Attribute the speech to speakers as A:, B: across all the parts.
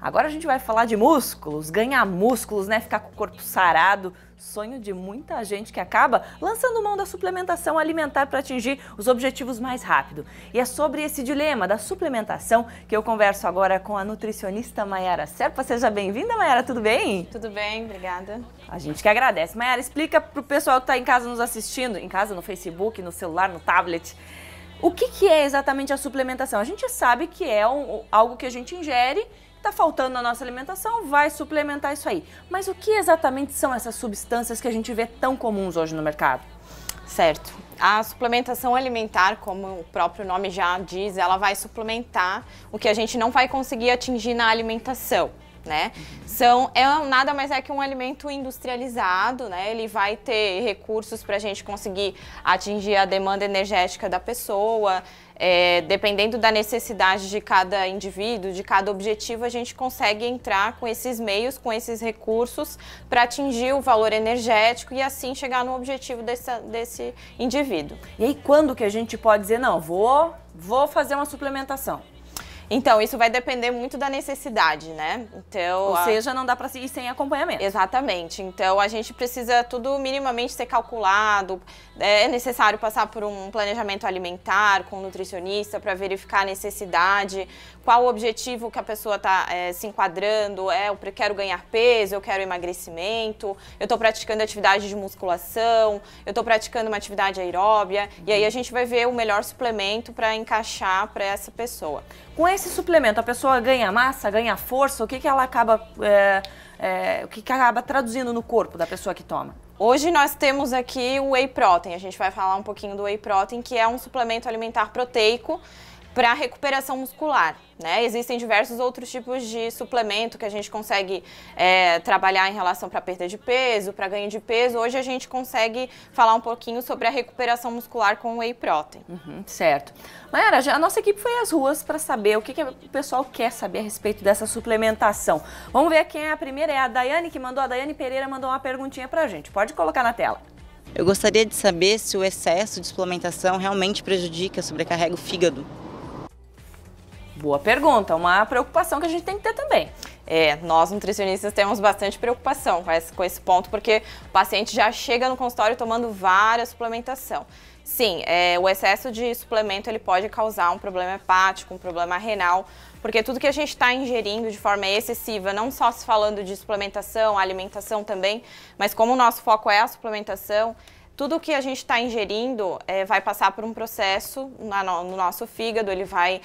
A: Agora a gente vai falar de músculos, ganhar músculos, né? Ficar com o corpo sarado. Sonho de muita gente que acaba lançando mão da suplementação alimentar para atingir os objetivos mais rápido. E é sobre esse dilema da suplementação que eu converso agora com a nutricionista Mayara Serpa. Seja bem-vinda, Mayara, tudo bem?
B: Tudo bem, obrigada.
A: A gente que agradece. Mayara, explica para o pessoal que está em casa nos assistindo, em casa, no Facebook, no celular, no tablet, o que é exatamente a suplementação? A gente sabe que é algo que a gente ingere, está faltando na nossa alimentação, vai suplementar isso aí. Mas o que exatamente são essas substâncias que a gente vê tão comuns hoje no mercado?
B: Certo. A suplementação alimentar, como o próprio nome já diz, ela vai suplementar o que a gente não vai conseguir atingir na alimentação, né? Nada mais é que um alimento industrializado, né? Ele vai ter recursos para a gente conseguir atingir a demanda energética da pessoa. Dependendo da necessidade de cada indivíduo, de cada objetivo, a gente consegue entrar com esses meios, com esses recursos para atingir o valor energético e assim chegar no objetivo desse indivíduo.
A: E aí quando que a gente pode dizer, não, vou fazer uma suplementação?
B: Então, isso vai depender muito da necessidade, né? Então,
A: ou seja, não dá para ir sem acompanhamento.
B: Exatamente. Então, a gente precisa tudo minimamente ser calculado. É necessário passar por um planejamento alimentar com um nutricionista para verificar a necessidade, qual o objetivo que a pessoa está se enquadrando. Eu quero ganhar peso, eu quero emagrecimento, eu estou praticando atividade de musculação, eu estou praticando uma atividade aeróbia. E aí a gente vai ver o melhor suplemento para encaixar para essa pessoa.
A: Com esse suplemento, a pessoa ganha massa, ganha força? O que ela acaba, o que acaba traduzindo no corpo da pessoa que toma?
B: Hoje nós temos aqui o Whey Protein. A gente vai falar um pouquinho do Whey Protein, que é um suplemento alimentar proteico para recuperação muscular, né? Existem diversos outros tipos de suplemento que a gente consegue trabalhar em relação para perda de peso, para ganho de peso. Hoje a gente consegue falar um pouquinho sobre a recuperação muscular com o Whey Protein.
A: Certo. Mayara, a nossa equipe foi às ruas para saber o que o pessoal quer saber a respeito dessa suplementação. Vamos ver quem é a primeira. É a Daiane que mandou. A Daiane Pereira mandou uma perguntinha para a gente. Pode colocar na tela.
C: Eu gostaria de saber se o excesso de suplementação realmente prejudica, sobrecarrega o fígado.
A: Boa pergunta, uma preocupação que a gente tem que ter também.
B: Nós nutricionistas temos bastante preocupação com esse ponto, porque o paciente já chega no consultório tomando várias suplementação. Sim, o excesso de suplemento ele pode causar um problema hepático, um problema renal, porque tudo que a gente está ingerindo de forma excessiva, não só se falando de suplementação, alimentação também, mas como o nosso foco é a suplementação, tudo que a gente está ingerindo vai passar por um processo no nosso fígado, ele vai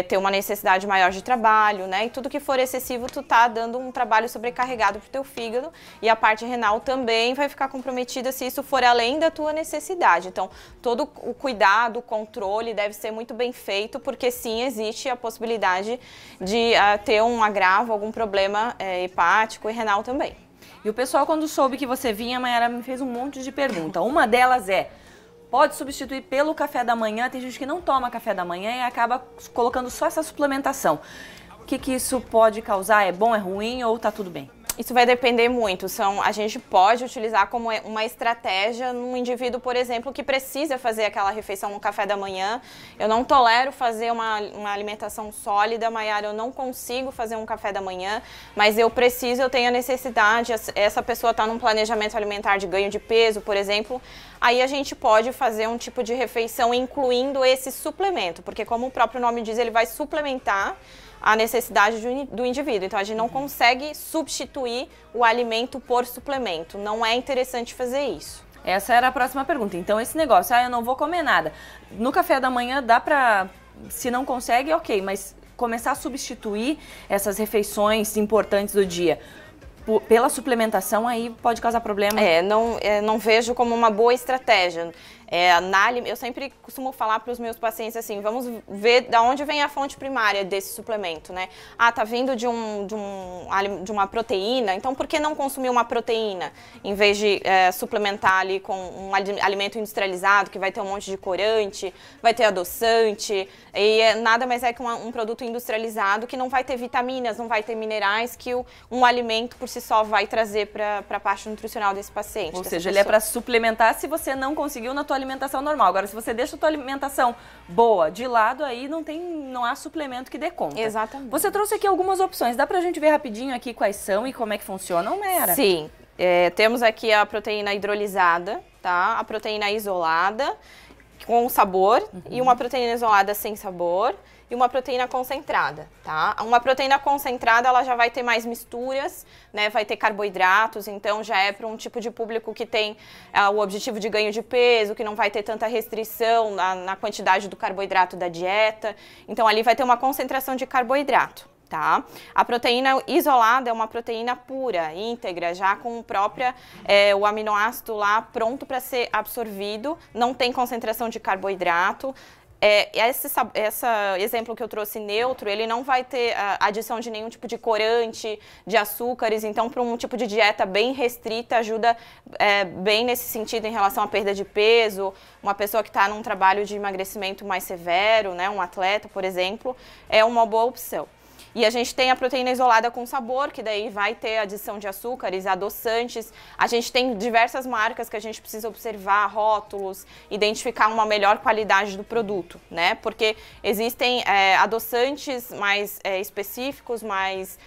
B: ter uma necessidade maior de trabalho, né? E tudo que for excessivo, tu tá dando um trabalho sobrecarregado pro teu fígado e a parte renal também vai ficar comprometida se isso for além da tua necessidade. Então, todo o cuidado, o controle deve ser muito bem feito, porque sim, existe a possibilidade de ter um agravo, algum problema hepático e renal também.
A: E o pessoal, quando soube que você vinha, a Mayara me fez um monte de perguntas. Uma delas pode substituir pelo café da manhã? Tem gente que não toma café da manhã e acaba colocando só essa suplementação. O que isso pode causar? É bom, é ruim ou tá tudo bem?
B: Isso vai depender muito. A gente pode utilizar como uma estratégia num indivíduo, por exemplo, que precisa fazer aquela refeição no café da manhã. Eu não tolero fazer uma alimentação sólida, Mayara, eu não consigo fazer um café da manhã, mas eu tenho a necessidade, essa pessoa está num planejamento alimentar de ganho de peso, por exemplo, aí a gente pode fazer um tipo de refeição incluindo esse suplemento, porque como o próprio nome diz, ele vai suplementar a necessidade do indivíduo. Então, a gente não consegue substituir o alimento por suplemento. Não é interessante fazer isso.
A: Essa era a próxima pergunta. Então, esse negócio, eu não vou comer nada. No café da manhã dá pra, se não consegue, ok, mas começar a substituir essas refeições importantes do dia pela suplementação, aí pode causar problema.
B: Não vejo como uma boa estratégia. Eu sempre costumo falar para os meus pacientes assim, vamos ver de onde vem a fonte primária desse suplemento, né? Tá vindo de uma proteína, então por que não consumir uma proteína em vez de suplementar ali com um alimento industrializado que vai ter um monte de corante, vai ter adoçante, e nada mais é que um produto industrializado que não vai ter vitaminas, não vai ter minerais que um alimento por si só vai trazer para a parte nutricional desse paciente.
A: Ou seja, ele é para suplementar se você não conseguiu na tua alimentação normal. Agora, se você deixa a tua alimentação boa de lado, aí não há suplemento que dê conta.
B: Exatamente.
A: Você trouxe aqui algumas opções. Dá pra gente ver rapidinho aqui quais são e como é que funcionam, Mayara?
B: Sim. Temos aqui a proteína hidrolisada, tá? A proteína isolada com sabor e uma proteína isolada sem sabor e uma proteína concentrada, tá? Uma proteína concentrada, ela já vai ter mais misturas, né? Vai ter carboidratos, então já é para um tipo de público que tem o objetivo de ganho de peso, que não vai ter tanta restrição na quantidade do carboidrato da dieta. Então ali vai ter uma concentração de carboidrato. Tá? A proteína isolada é uma proteína pura, íntegra, já com o aminoácido lá pronto para ser absorvido, não tem concentração de carboidrato. Esse exemplo que eu trouxe neutro, ele não vai ter adição de nenhum tipo de corante, de açúcares, então para um tipo de dieta bem restrita ajuda bem nesse sentido em relação à perda de peso, uma pessoa que está num trabalho de emagrecimento mais severo, né, um atleta, por exemplo, é uma boa opção. E a gente tem a proteína isolada com sabor, que daí vai ter adição de açúcares, adoçantes. A gente tem diversas marcas que a gente precisa observar, rótulos, identificar uma melhor qualidade do produto, né? Porque existem adoçantes mais específicos, mais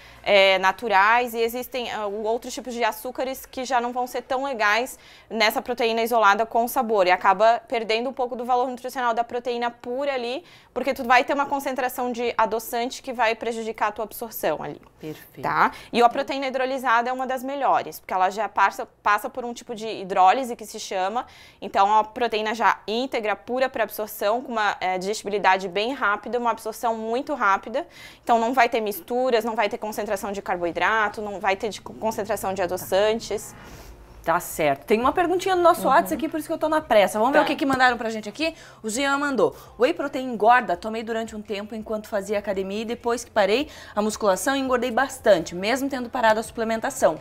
B: naturais, e existem outros tipos de açúcares que já não vão ser tão legais nessa proteína isolada com sabor. E acaba perdendo um pouco do valor nutricional da proteína pura ali, porque tu vai ter uma concentração de adoçante que vai prejudicar a tua absorção ali.
A: Perfeito.
B: Tá? E a proteína hidrolisada é uma das melhores, porque ela já passa por um tipo de hidrólise que se chama, então é uma proteína já íntegra, pura para absorção, com uma digestibilidade bem rápida, uma absorção muito rápida, então não vai ter misturas, não vai ter concentração de carboidrato, não vai ter concentração de adoçantes.
A: Tá certo. Tem uma perguntinha no nosso WhatsApp aqui, por isso que eu tô na pressa. Vamos ver o que mandaram pra gente aqui? O Jean mandou: whey protein engorda? Tomei durante um tempo enquanto fazia academia e depois que parei a musculação engordei bastante, mesmo tendo parado a suplementação.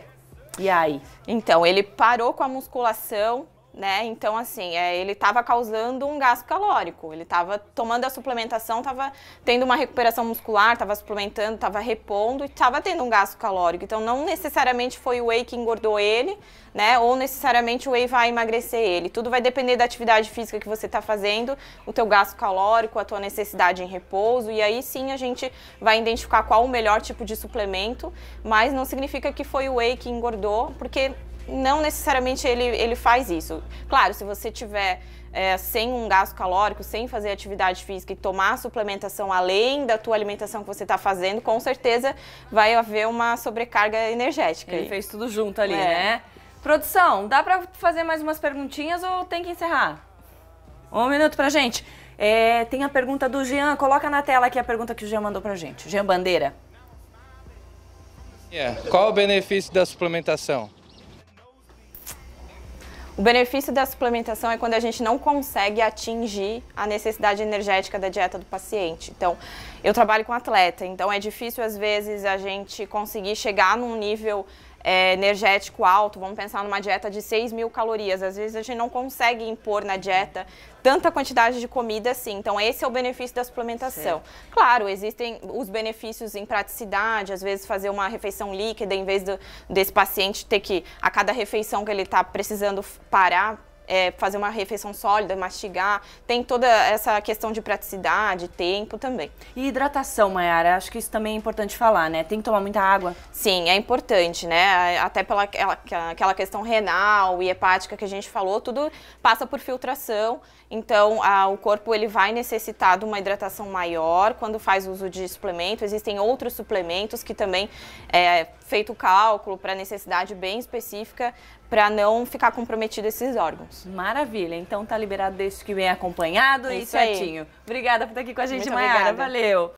A: E aí?
B: Então, ele parou com a musculação, né? Então, assim, ele estava causando um gasto calórico. Ele estava tomando a suplementação, estava tendo uma recuperação muscular, estava suplementando, estava repondo e estava tendo um gasto calórico. Então, não necessariamente foi o whey que engordou ele, né? Ou necessariamente o whey vai emagrecer ele. Tudo vai depender da atividade física que você está fazendo, o teu gasto calórico, a tua necessidade em repouso. E aí sim a gente vai identificar qual o melhor tipo de suplemento, mas não significa que foi o whey que engordou, porque não necessariamente ele faz isso. Claro, se você tiver sem um gasto calórico, sem fazer atividade física e tomar suplementação além da tua alimentação que você está fazendo, com certeza vai haver uma sobrecarga energética.
A: Ele fez tudo junto ali, né? Produção, dá pra fazer mais umas perguntinhas ou tem que encerrar? Um minuto pra gente. Tem a pergunta do Jean, coloca na tela aqui a pergunta que o Jean mandou pra gente. Jean Bandeira.
D: Qual o benefício da suplementação?
B: O benefício da suplementação é quando a gente não consegue atingir a necessidade energética da dieta do paciente. Então, eu trabalho com atleta, então é difícil às vezes a gente conseguir chegar num nível energético alto. Vamos pensar numa dieta de 6.000 calorias. Às vezes a gente não consegue impor na dieta tanta quantidade de comida assim. Então esse é o benefício da suplementação. Certo. Claro, existem os benefícios em praticidade, às vezes fazer uma refeição líquida em vez desse paciente ter que, a cada refeição que ele está precisando parar, fazer uma refeição sólida, mastigar. Tem toda essa questão de praticidade, tempo também.
A: E hidratação, Mayara, acho que isso também é importante falar, né? Tem que tomar muita água.
B: Sim, é importante, né? Até pela aquela questão renal e hepática que a gente falou, tudo passa por filtração. Então, o corpo ele vai necessitar de uma hidratação maior quando faz uso de suplemento. Existem outros suplementos que também feito o cálculo para necessidade bem específica para não ficar comprometido esses órgãos.
A: Maravilha, então tá liberado desde que vem acompanhado e certinho. Obrigada por estar aqui com a gente, Mayara. Valeu!